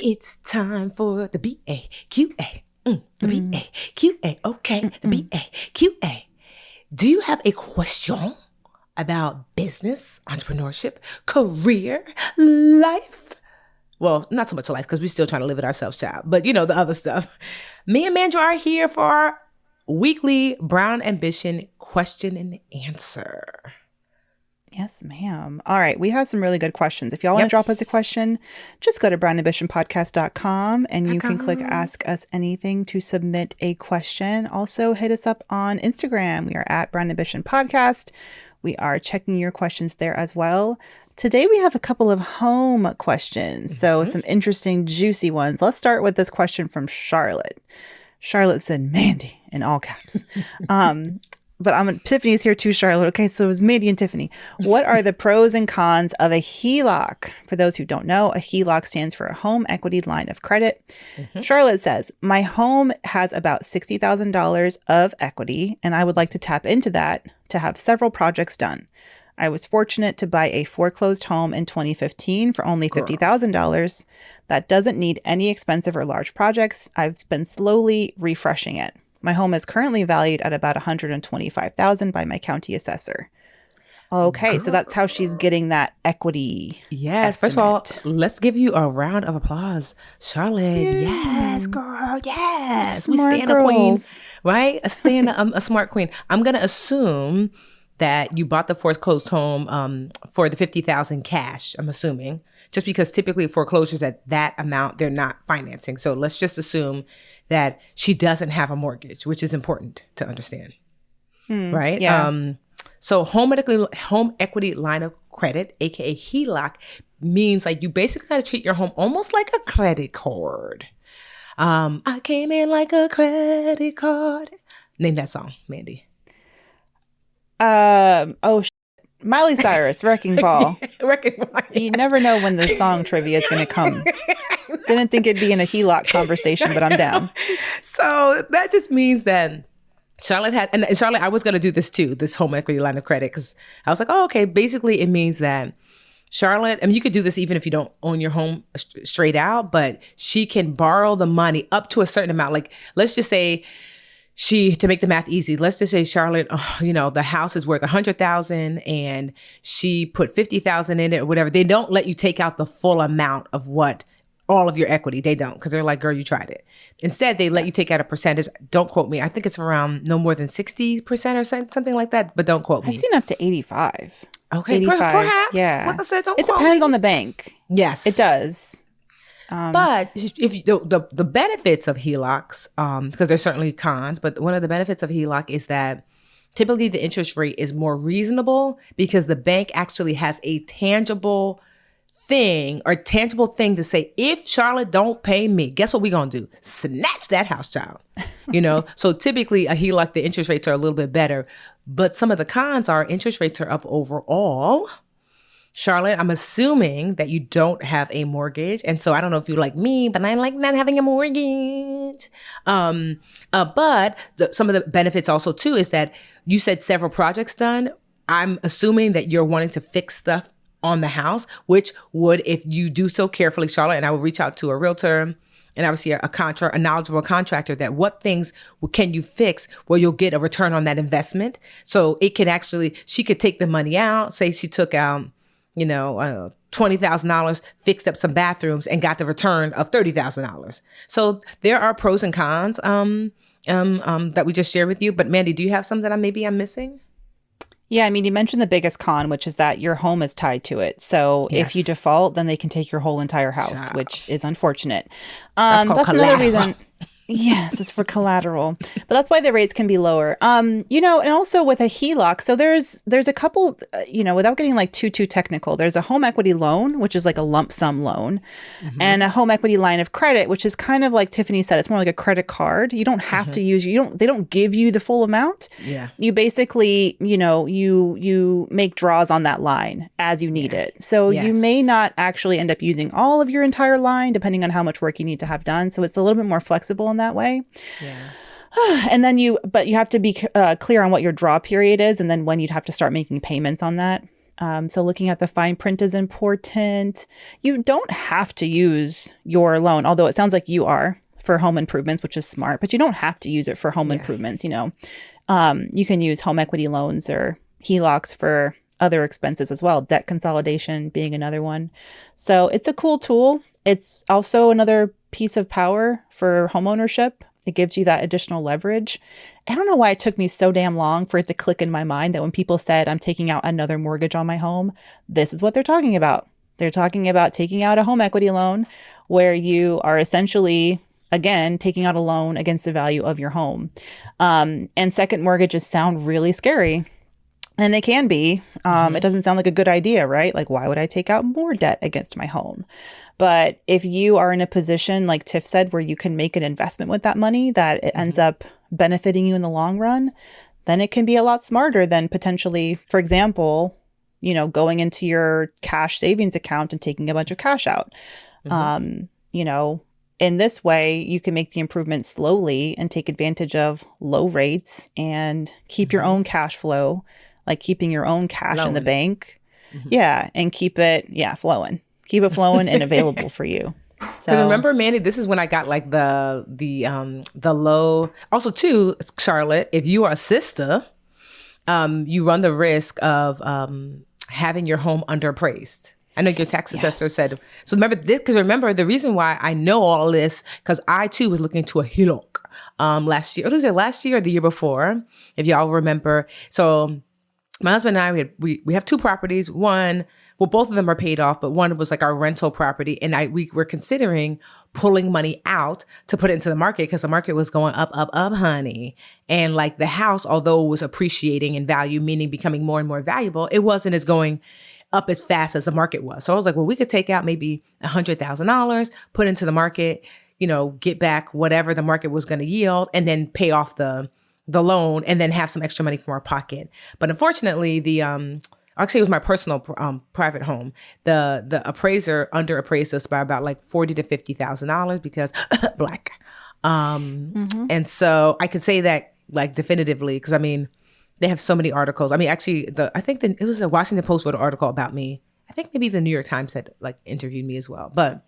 It's time for the BAQA. The BAQA. Okay, the BAQA. Do you have a question about business, entrepreneurship, career, life? Well, not so much life because we're still trying to live it ourselves, child. But the other stuff. Me and Mandra are here for our weekly Brown Ambition question and answer. Yes, ma'am. All right. We have some really good questions. If y'all want to drop us a question, just go to brownambitionpodcast.com and you can click Ask Us Anything to submit a question. Also, hit us up on Instagram. We are at Brown Ambition Podcast. We are checking your questions there as well. Today, we have a couple of home questions. So some interesting, juicy ones. Let's start with this question from Charlotte. Charlotte said, Mandi, in all caps. But Tiffany's here too, Charlotte. Okay, so it was Mandi and Tiffany. What are the pros and cons of a HELOC? For those who don't know, a HELOC stands for a home equity line of credit. Charlotte says, my home has about $60,000 of equity, and I would like to tap into that to have several projects done. I was fortunate to buy a foreclosed home in 2015 for only $50,000. That doesn't need any expensive or large projects. I've been slowly refreshing it. My home is currently valued at about $125,000 by my county assessor. Okay, so that's how she's getting that equity. Yes, estimate. first of all, let's give you a round of applause. Charlotte, yes, girl, yes. Smart We stand a queen, right? A smart queen. I'm going to assume that you bought the foreclosed home for the $50,000 cash, I'm assuming, just because typically foreclosures at that amount, they're not financing. So let's just assume that she doesn't have a mortgage, which is important to understand, right? Yeah. So home equity line of credit, aka HELOC, means like you basically got to treat your home almost like a credit card. I came in like a credit card. Name that song, Mandi. Miley Cyrus, Wrecking Ball. Wrecking Ball. You never know when the song trivia is going to come. Didn't think it'd be in a HELOC conversation, but I'm down. So that just means that Charlotte had, and Charlotte, I was going to do this too, this home equity line of credit, because I was like, oh, okay. Basically, it means that Charlotte, I mean, you could do this even if you don't own your home straight out, but she can borrow the money up to a certain amount. Like, let's just say, to make the math easy, let's just say Charlotte, the house is worth $100,000 and she put $50,000 in it or whatever. They don't let you take out the full amount of all of your equity. They don't, because they're like, girl, you tried it. Instead, they let you take out a percentage. Don't quote me. I think it's around no more than 60% or something like that, but don't quote me. I've seen up to 85. Okay, 85. Perhaps. Yeah. Like I said, don't it quote depends me. on the bank. Yes. It does. But if the benefits of HELOCs, because there's certainly cons, but one of the benefits of HELOC is that typically the interest rate is more reasonable because the bank actually has a tangible thing to say, if Charlotte don't pay me, guess what we gonna do? Snatch that house, child. So typically a HELOC, the interest rates are a little bit better, but some of the cons are interest rates are up overall. Charlotte, I'm assuming that you don't have a mortgage. And so I don't know if you're like me, but I like not having a mortgage. But some of the benefits also too is that you said several projects done. I'm assuming that you're wanting to fix stuff on the house, which would, if you do so carefully, Charlotte, and I will reach out to a realtor and obviously a knowledgeable contractor, that what things can you fix where you'll get a return on that investment. So it could actually, she could take the money out, say she took out, $20,000, fixed up some bathrooms and got the return of $30,000. So there are pros and cons that we just shared with you. But Mandi, do you have some that I'm missing? Yeah, I mean, you mentioned the biggest con, which is that your home is tied to it. So if you default, then they can take your whole entire house, which is unfortunate. That's another reason. Yes, it's for collateral, but that's why the rates can be lower. And also with a HELOC, so there's a couple, without getting like too technical, there's a home equity loan, which is like a lump sum loan, and a home equity line of credit, which is kind of like Tiffany said, it's more like a credit card. You don't have to use, they don't give you the full amount. Yeah. You basically, you make draws on that line as you need it. So you may not actually end up using all of your entire line, depending on how much work you need to have done. So it's a little bit more flexible in that way. Yeah. And then you have to be clear on what your draw period is and then when you'd have to start making payments on that. So looking at the fine print is important. You don't have to use your loan, although it sounds like you are, for home improvements, which is smart, but you don't have to use it for home improvements. You can use home equity loans or HELOCs for other expenses as well. Debt consolidation being another one. So it's a cool tool. It's also another piece of power for homeownership. It gives you that additional leverage. I don't know why it took me so damn long for it to click in my mind that when people said I'm taking out another mortgage on my home, this is what they're talking about. They're talking about taking out a home equity loan where you are essentially, again, taking out a loan against the value of your home. And second mortgages sound really scary. And they can be. It doesn't sound like a good idea, right? Like, why would I take out more debt against my home? But if you are in a position, like Tiff said, where you can make an investment with that money that it ends up benefiting you in the long run, then it can be a lot smarter than potentially, for example, going into your cash savings account and taking a bunch of cash out. In this way, you can make the improvements slowly and take advantage of low rates and keep your own cash flow, like keeping your own cash in the bank. Yeah. And keep it, flowing. Keep it flowing and available for you. Because remember, Mandi, this is when I got like the low. Also, too, Charlotte, if you are a sister, you run the risk of having your home underappraised. I know your tax assessor said. So remember this, because remember the reason why I know all this, because I too was looking into a HELOC last year. Was it last year or the year before? If y'all remember. So my husband and I, we have two properties. One, well, both of them are paid off, but one was like our rental property. And we were considering pulling money out to put it into the market because the market was going up, honey. And like the house, although it was appreciating in value, meaning becoming more and more valuable, it wasn't as going up as fast as the market was. So I was like, well, we could take out maybe $100,000, put into the market, get back whatever the market was going to yield, and then pay off the loan and then have some extra money from our pocket. But unfortunately, actually, it was my personal private home. The appraiser underappraised us by about like $40,000 to $50,000 because Black. And so I could say that like definitively because they have so many articles. Actually, I think it was the Washington Post wrote an article about me. I think maybe the New York Times had like interviewed me as well. But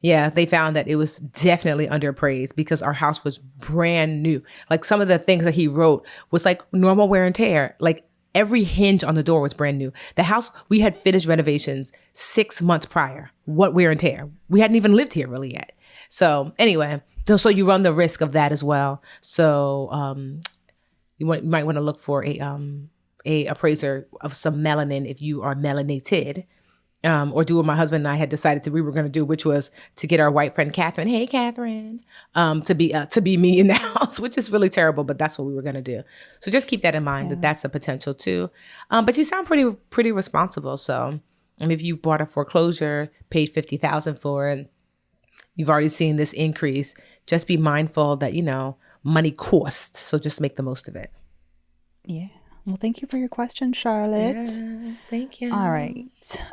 yeah, they found that it was definitely underappraised because our house was brand new. Like some of the things that he wrote was like normal wear and tear. Like every hinge on the door was brand new. The house, we had finished renovations 6 months prior. What wear and tear? We hadn't even lived here really yet. So anyway, so you run the risk of that as well. So you might want to look for a appraiser of some melanin if you are melanated. Or do what my husband and I had decided we were going to do, which was to get our white friend Catherine. Hey, Catherine, to be me in the house, which is really terrible, but that's what we were going to do. So just keep that in mind that that's a potential too. But you sound pretty responsible. So if you bought a foreclosure, paid $50,000 for it, you've already seen this increase. Just be mindful that money costs. So just make the most of it. Yeah. Well, thank you for your question, Charlotte. Yes, thank you. All right.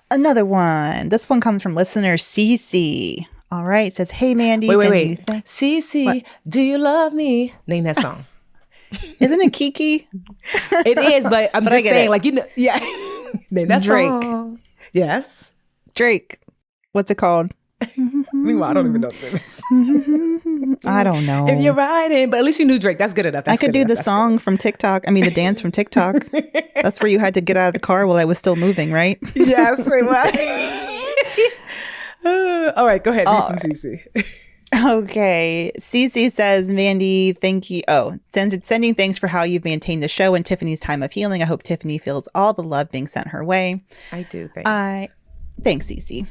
Another one. This one comes from listener Cece. All right. It says, hey, Mandi. Wait. Cece, do you love me? Name that song. Isn't it Kiki? It is, but I'm just saying, yeah. Name that Drake. Song. Yes. Drake. What's it called? Meanwhile, I don't even know what it is. I don't know. If you're riding, but at least you knew Drake. That's good enough. I could do the song from TikTok. The dance from TikTok. That's where you had to get out of the car while I was still moving, right? Yes, it was. All right, go ahead. Read from Cece. Okay. Cece says, Mandi, thank you. Oh, sending thanks for how you've maintained the show in Tiffany's time of healing. I hope Tiffany feels all the love being sent her way. I do. Thanks. Thanks, Cece.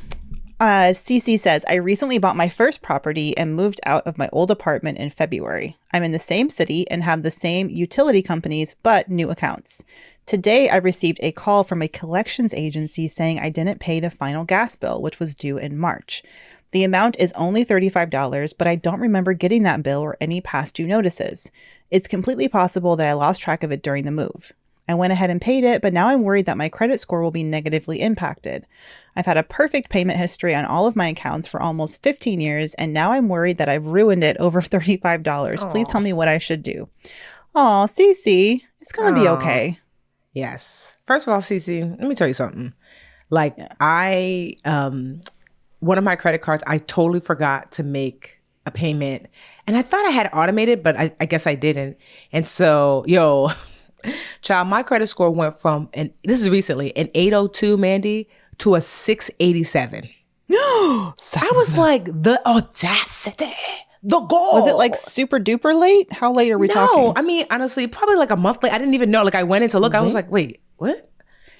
Cece says, I recently bought my first property and moved out of my old apartment in February. I'm in the same city and have the same utility companies, but new accounts. Today, I received a call from a collections agency saying I didn't pay the final gas bill, which was due in March. The amount is only $35, but I don't remember getting that bill or any past due notices. It's completely possible that I lost track of it during the move. I went ahead and paid it, but now I'm worried that my credit score will be negatively impacted. I've had a perfect payment history on all of my accounts for almost 15 years, and now I'm worried that I've ruined it over $35. Aww. Please tell me what I should do. Aw, Cece, it's going to be okay. Yes. First of all, Cece, let me tell you something. Like one of my credit cards, I totally forgot to make a payment. And I thought I had automated, but I guess I didn't. And so, child, my credit score went from, and this is recently, an 802, Mandi, to a 687. I was like, the audacity, the goal. Was it like super duper late? How late are we talking? No, I mean, honestly, probably like a month late. I didn't even know. Like, I went in to look. I was like, wait, what?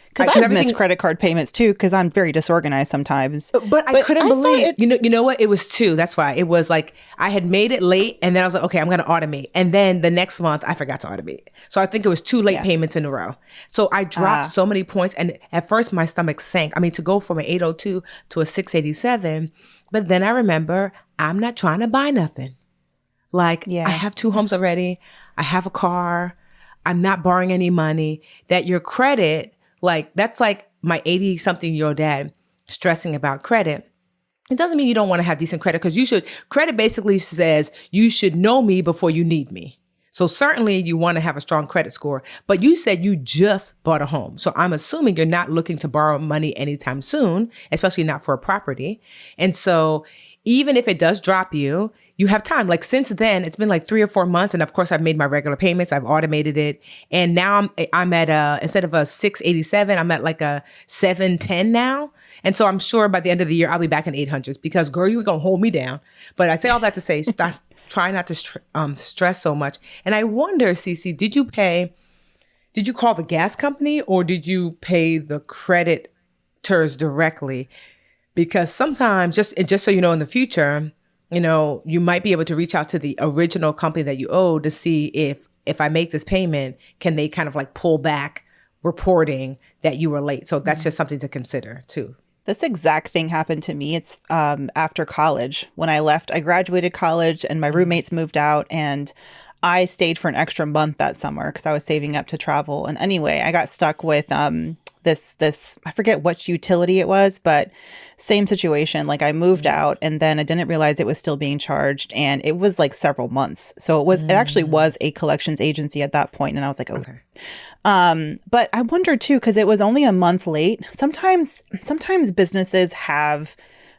Because I've missed credit card payments too, because I'm very disorganized sometimes. But I couldn't believe, you know what? It was two. That's why. It was like, I had made it late, and then I was like, okay, I'm going to automate. And then the next month, I forgot to automate. So I think it was two late payments in a row. So I dropped so many points. And at first, my stomach sank. I mean, to go from an 802 to a 687. But then I remember, I'm not trying to buy nothing. Like, I have 2 homes already. I have a car. I'm not borrowing any money. That your credit... Like, that's like my 80-something-year-old dad stressing about credit. It doesn't mean you don't want to have decent credit, because you should. Credit basically says you should know me before you need me. So certainly you want to have a strong credit score. But you said you just bought a home. So I'm assuming you're not looking to borrow money anytime soon, especially not for a property. And so even if it does drop you, you have time. Like, since then, it's been like 3 or 4 months. And of course, I've made my regular payments. I've automated it. And now I'm at instead of a 687, I'm at like a 710 now. And so I'm sure by the end of the year, I'll be back in 800s, because girl, you're going to hold me down. But I say all that to say, try not to stress so much. And I wonder, Cece, did you call the gas company, or did you pay the creditors directly? Because sometimes, just so you know, in the future, you might be able to reach out to the original company that you owe to see if I make this payment, can they kind of like pull back reporting that you were late? So that's just something to consider too. This exact thing happened to me. It's after college. When I left, I graduated college and my roommates moved out, and I stayed for an extra month that summer because I was saving up to travel. And anyway, I got stuck with this I forget which utility it was, but same situation. Like, I moved out, and then I didn't realize it was still being charged, and it was like several months. So it actually was a collections agency at that point, and I was like, okay. But I wonder too, because it was only a month late. Sometimes businesses have,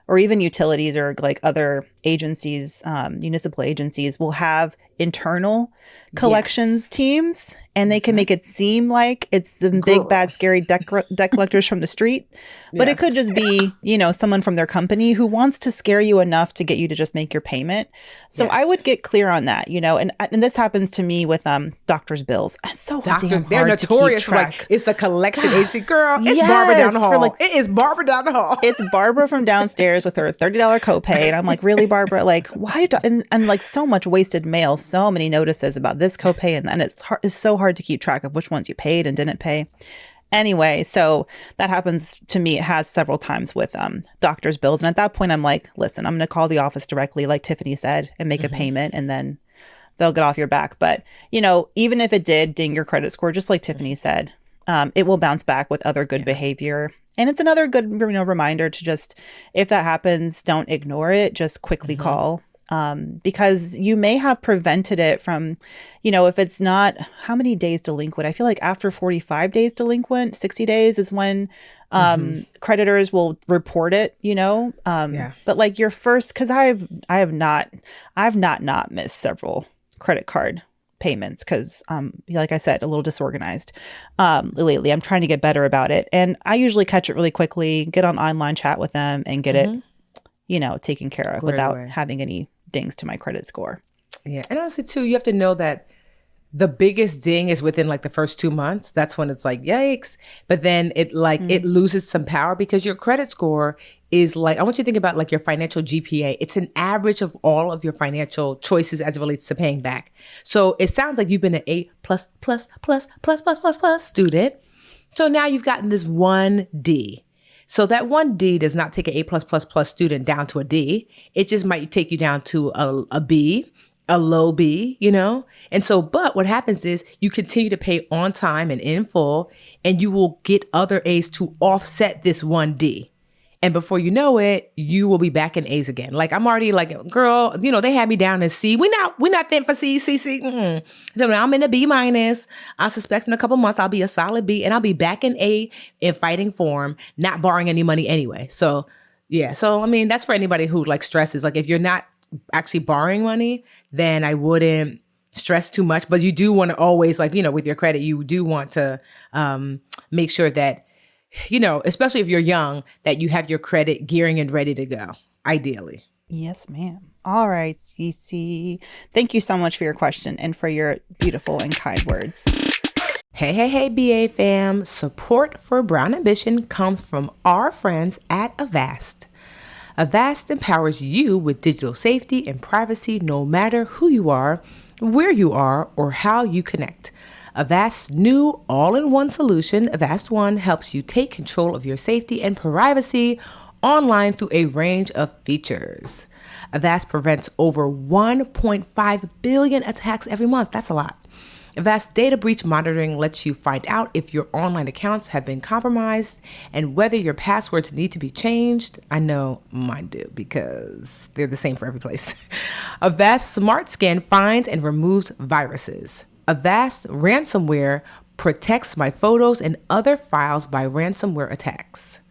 or even utilities or like other agencies, municipal agencies will have internal collections teams, and they can make it seem like it's the big bad scary debt collectors from the street, but it could just be someone from their company who wants to scare you enough to get you to just make your payment. So I would get clear on that, and this happens to me with doctors' bills. It's so damn hard. They're notorious to keep track. For it's a collection agency, girl. It's Barbara down the hall. It is Barbara down the hall. It's Barbara from downstairs with her $30 copay, and I'm like, really, Barbara? Like, why? And like, so much wasted mail, so many notices about this copay, and it's so hard to keep track of which ones you paid and didn't pay. Anyway, so that happens to me. It has several times with doctor's bills, and at that point, I'm like, listen, I'm going to call the office directly, like Tiffany said, and make a payment, and then they'll get off your back. But even if it did ding your credit score, just like Tiffany said, it will bounce back with other good behavior. And it's another good reminder to just, if that happens, don't ignore it. Just quickly call. Because you may have prevented it from, if it's not, how many days delinquent? I feel like after 45 days delinquent, 60 days is when creditors will report it, But like your first, because I've not missed several credit card payments because, like I said, a little disorganized lately. I'm trying to get better about it. And I usually catch it really quickly, get on online chat with them and get it, taken care of without having any dings to my credit score. Yeah. And honestly, too, you have to know that the biggest ding is within like the first 2 months. That's when it's like, yikes. But then it loses some power because your credit score is like, I want you to think about like your financial GPA. It's an average of all of your financial choices as it relates to paying back. So it sounds like you've been an A++++++ student. So now you've gotten this 1D. So that 1D does not take an A+++ student down to a D. It just might take you down to a B, a low B, And so, but what happens is you continue to pay on time and in full, and you will get other A's to offset this 1D. And before you know it, you will be back in A's again. Like I'm already like, girl, they had me down in C. We not fit for C, C, C. Mm-mm. So now I'm in a B minus. I suspect in a couple months I'll be a solid B, and I'll be back in A in fighting form, not borrowing any money anyway. So yeah. So I mean, that's for anybody who like stresses. Like if you're not actually borrowing money, then I wouldn't stress too much. But you do want to always like, with your credit, you do want to make sure that, especially if you're young, that you have your credit gearing and ready to go, ideally. Yes, ma'am. All right, Cece. Thank you so much for your question and for your beautiful and kind words. Hey, BA fam. Support for Brown Ambition comes from our friends at Avast. Avast empowers you with digital safety and privacy no matter who you are, where you are, or how you connect. Avast's new all-in-one solution, Avast One, helps you take control of your safety and privacy online through a range of features. Avast prevents over 1.5 billion attacks every month. That's a lot. Avast data breach monitoring lets you find out if your online accounts have been compromised and whether your passwords need to be changed. I know mine do because they're the same for every place. Avast Smart Scan finds and removes viruses. Avast ransomware protects my photos and other files by ransomware attacks.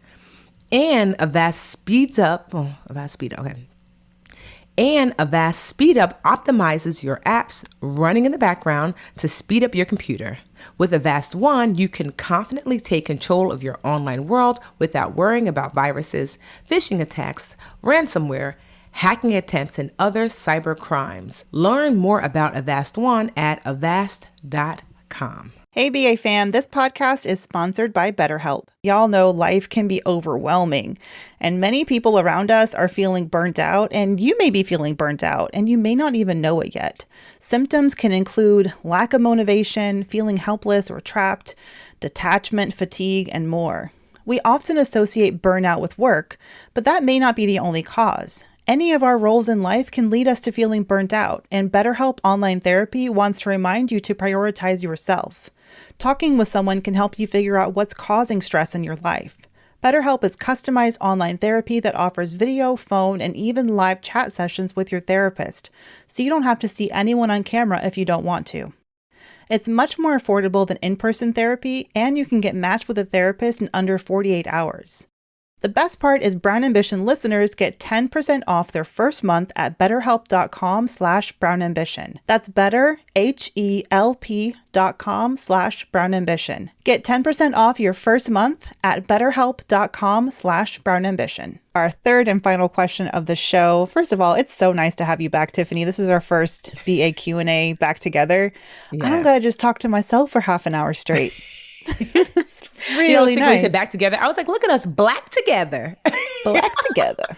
And Avast Speed Up optimizes your apps running in the background to speed up your computer. With Avast One, you can confidently take control of your online world without worrying about viruses, phishing attacks, ransomware, hacking attempts, and other cyber crimes. Learn more about Avast One at avast.com. Hey, BA fam, this podcast is sponsored by BetterHelp. Y'all know life can be overwhelming, and many people around us are feeling burnt out, and you may be feeling burnt out, and you may not even know it yet. Symptoms can include lack of motivation, feeling helpless or trapped, detachment, fatigue, and more. We often associate burnout with work, but that may not be the only cause. Any of our roles in life can lead us to feeling burnt out, and BetterHelp Online Therapy wants to remind you to prioritize yourself. Talking with someone can help you figure out what's causing stress in your life. BetterHelp is customized online therapy that offers video, phone, and even live chat sessions with your therapist, so you don't have to see anyone on camera if you don't want to. It's much more affordable than in-person therapy, and you can get matched with a therapist in under 48 hours. The best part is Brown Ambition listeners get 10% off their first month at betterhelp.com/brownambition. That's better, HELP.com/brownambition. Get 10% off your first month at betterhelp.com/brownambition. Our third and final question of the show. First of all, it's so nice to have you back, Tiffany. This is our first BA Q&A back together. Yes. I don't gotta just talk to myself for half an hour straight. It's really nice. We said back together. I was like, look at us, black together. Black together.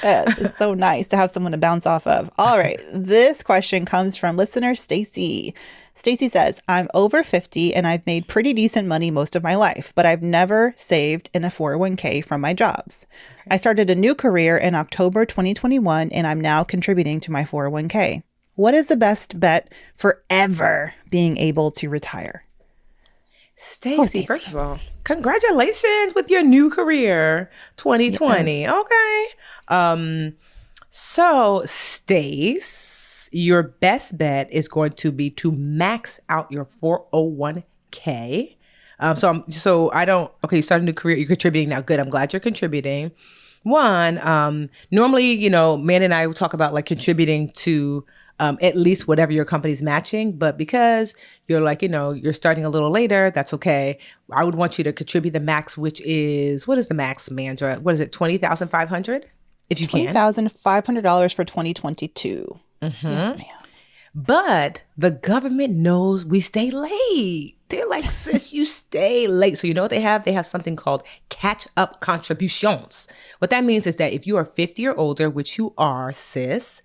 Yes, it's so nice to have someone to bounce off of. All right. This question comes from listener Stacy. Stacy says, I'm over 50 and I've made pretty decent money most of my life, but I've never saved in a 401k from my jobs. I started a new career in October 2021 and I'm now contributing to my 401k. What is the best bet for ever being able to retire? Stacey, first of all, congratulations with your new career, 2020. Yes. Okay. So Stace, your best bet is going to be to max out your 401k. You started a new career, you're contributing now. Good. I'm glad you're contributing. One, normally, Man and I will talk about like contributing to at least whatever your company's matching. But because you're like, you're starting a little later, that's okay. I would want you to contribute the max, which is, what is the max, Mandra? What is it, $20,500? If you can. $20,500 for 2022. Mm-hmm. Yes, ma'am. But the government knows we stay late. They're like, sis, you stay late. So you know what they have? They have something called catch-up contributions. What that means is that if you are 50 or older, which you are, sis,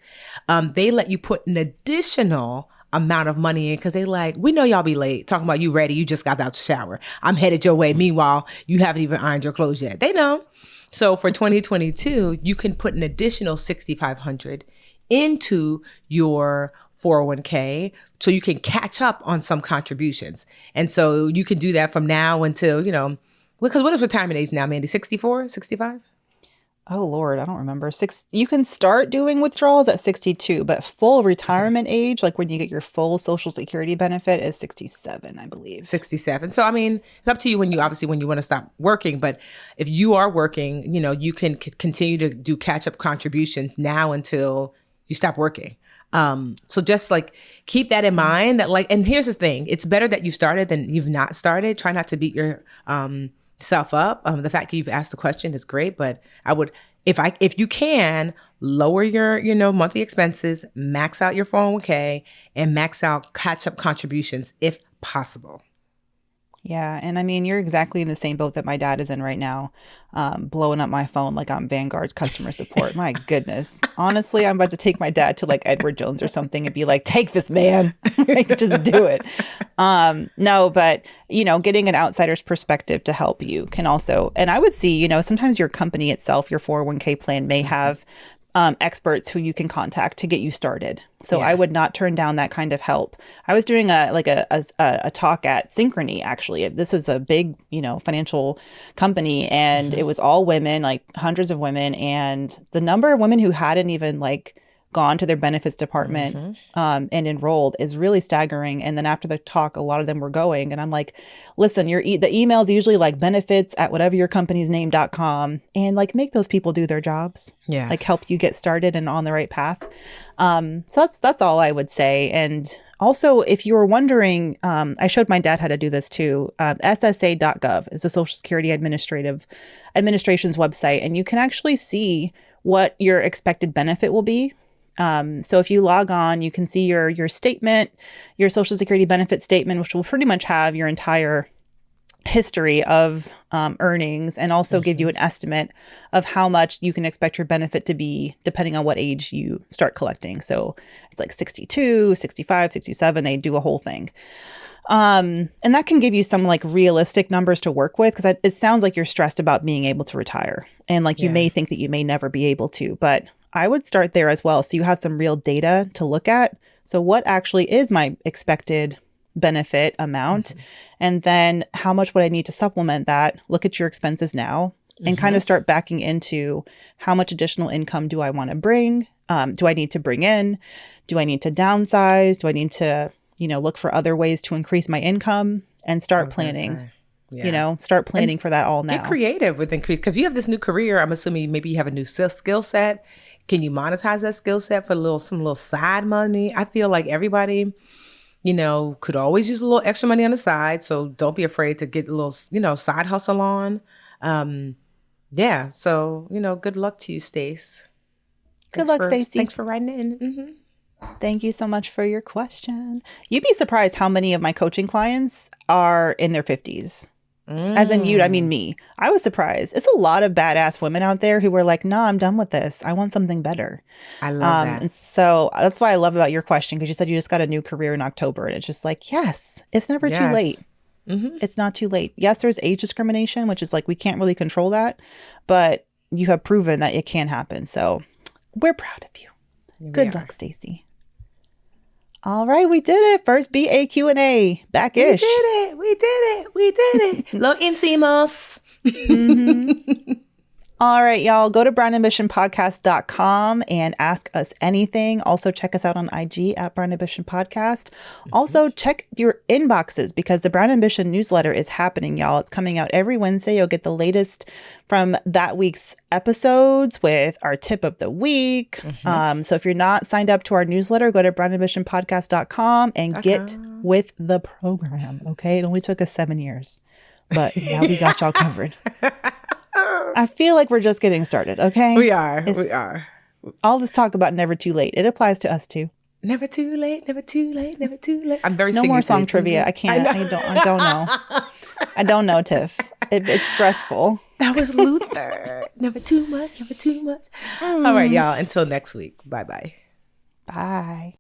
they let you put an additional amount of money in because they like, we know y'all be late. Talking about you ready. You just got out the shower. I'm headed your way. Meanwhile, you haven't even ironed your clothes yet. They know. So for 2022, you can put an additional $6,500 into your 401k so you can catch up on some contributions. And so you can do that from now until, because what is retirement age now, Mandi? 64, 65? Oh Lord, I don't remember. You can start doing withdrawals at 62, but full retirement age, like when you get your full Social Security benefit, is 67, I believe. 67. So, I mean, it's up to you when you want to stop working. But if you are working, you can continue to do catch-up contributions now until you stop working. So just like keep that in mind that and here's the thing, it's better that you started than you've not started. Try not to beat your self up. The fact that you've asked the question is great, but I would, if you can, lower your, monthly expenses, max out your 401k, and max out catch-up contributions if possible. Yeah. And I mean, you're exactly in the same boat that my dad is in right now, blowing up my phone like I'm Vanguard's customer support. My goodness. Honestly, I'm about to take my dad to like Edward Jones or something and be like, take this, man. Like, just do it. No, but, getting an outsider's perspective to help you can also, and I would see, sometimes your company itself, your 401k plan may have experts who you can contact to get you started. So I would not turn down that kind of help. I was doing a talk at Synchrony, actually. This is a big, financial company, and it was all women, like hundreds of women. And the number of women who hadn't even gone to their benefits department and enrolled is really staggering. And then after the talk, a lot of them were going. And I'm like, listen, the email's usually benefits@whateveryourcompaniesname.com, and make those people do their jobs. Yeah. Help you get started and on the right path. So that's all I would say. And also, if you were wondering, I showed my dad how to do this too. SSA.gov is the Social Security Administration's website, and you can actually see what your expected benefit will be. So if you log on, you can see your statement, your Social Security benefit statement, which will pretty much have your entire history of earnings, and also give you an estimate of how much you can expect your benefit to be depending on what age you start collecting. So it's 62, 65, 67, they do a whole thing. And that can give you some realistic numbers to work with, because it sounds like you're stressed about being able to retire, and you may think that you may never be able to, but I would start there as well. So you have some real data to look at. So what actually is my expected benefit amount? And then how much would I need to supplement that? Look at your expenses now and kind of start backing into how much additional income do I want to bring? Do I need to bring in? Do I need to downsize? Do I need to, look for other ways to increase my income? And start planning. Start planning for that all now. Get creative with increase, because you have this new career. I'm assuming maybe you have a new skill set. Can you monetize that skill set for some little side money? I feel like everybody, could always use a little extra money on the side. So don't be afraid to get a little, side hustle on. Yeah. So, good luck to you, Stace. Good luck, Stacey. Thanks for writing in. Thank you so much for your question. You'd be surprised how many of my coaching clients are in their 50s. As in you, I mean me. I was surprised. It's a lot of badass women out there who were like, no, I'm done with this. I want something better. I love that. And so that's why I love about your question, because you said you just got a new career in October. And it's just yes, it's never too late. It's not too late. Yes, there's age discrimination, which is we can't really control that. But you have proven that it can happen. So we're proud of you. Good luck, Stacey. All right, we did it. First BA Q&A. Back-ish. We did it. Lo hicimos. All right, y'all. Go to brownambitionpodcast.com and ask us anything. Also, check us out on IG at Brown Ambition Podcast. Also, check your inboxes, because the Brown Ambition newsletter is happening, y'all. It's coming out every Wednesday. You'll get the latest from that week's episodes with our tip of the week. So if you're not signed up to our newsletter, go to brownambitionpodcast.com and get with the program. Okay. It only took us 7 years, but now we got y'all covered. I feel like we're just getting started. Okay. We are. All this talk about never too late. It applies to us too. Never too late. Never too late. Never too late. I'm very no more song trivia. I can't. I don't know. I don't know, Tiff. It's stressful. That was Luther. Never too much. Never too much. All right, y'all. Until next week. Bye-bye. Bye.